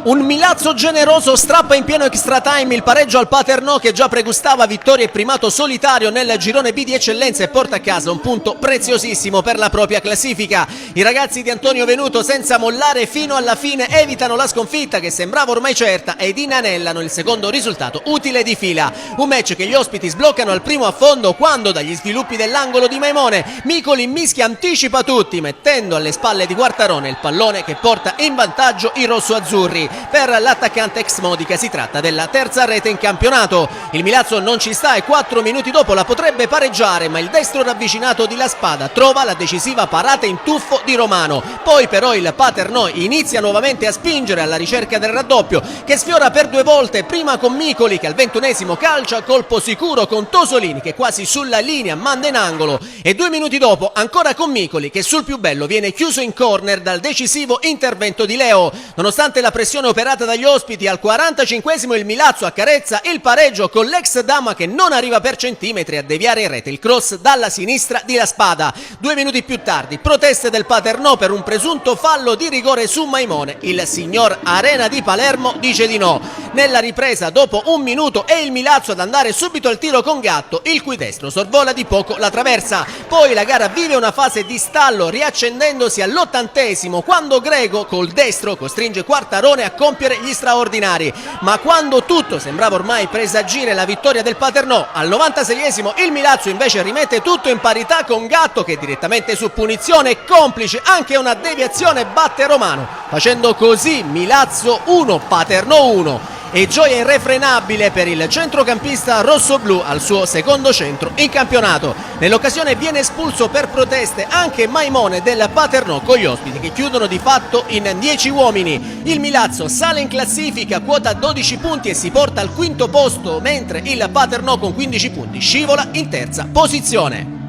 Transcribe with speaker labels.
Speaker 1: Un Milazzo generoso strappa in pieno extra time il pareggio al Paternò che già pregustava vittoria e primato solitario nel girone B di eccellenza e porta a casa un punto preziosissimo per la propria classifica. I ragazzi di Antonio Venuto senza mollare fino alla fine evitano la sconfitta che sembrava ormai certa ed inanellano il secondo risultato utile di fila. Un match che gli ospiti sbloccano al primo affondo quando dagli sviluppi dell'angolo di Maimone Micoli mischia anticipa tutti mettendo alle spalle di Quartarone il pallone che porta in vantaggio i rosso-azzurri. Per l'attaccante ex Modica si tratta della terza rete in campionato. Il Milazzo non ci sta e 4 minuti dopo la potrebbe pareggiare, ma il destro ravvicinato di La Spada trova la decisiva parata in tuffo di Romano. Poi però il Paternò inizia nuovamente a spingere alla ricerca del raddoppio che sfiora per 2 volte, prima con Micoli che al 21esimo calcia colpo sicuro con Tosolini che quasi sulla linea manda in angolo e 2 minuti dopo ancora con Micoli che sul più bello viene chiuso in corner dal decisivo intervento di Leo. Nonostante la pressione operata dagli ospiti, al 45esimo il Milazzo accarezza il pareggio con l'ex Dama che non arriva per centimetri a deviare in rete il cross dalla sinistra di La Spada. 2 minuti più tardi proteste del Paternò per un presunto fallo di rigore su Maimone. Il signor Arena di Palermo dice di no. Nella ripresa dopo 1 minuto è il Milazzo ad andare subito al tiro con Gatto, il cui destro sorvola di poco la traversa. Poi la gara vive una fase di stallo riaccendendosi all'80esimo quando Grego col destro costringe Quartarone a compiere gli straordinari, ma quando tutto sembrava ormai presagire la vittoria del Paternò, al 96esimo il Milazzo invece rimette tutto in parità con Gatto che direttamente su punizione, complice anche una deviazione, batte Romano, facendo così Milazzo 1, Paternò 1. E gioia irrefrenabile per il centrocampista rossoblù al suo secondo centro in campionato. Nell'occasione viene espulso per proteste anche Maimone del Paternò con gli ospiti che chiudono di fatto in 10 uomini. Il Milazzo sale in classifica, quota 12 punti e si porta al 5° posto, mentre il Paternò con 15 punti scivola in terza posizione.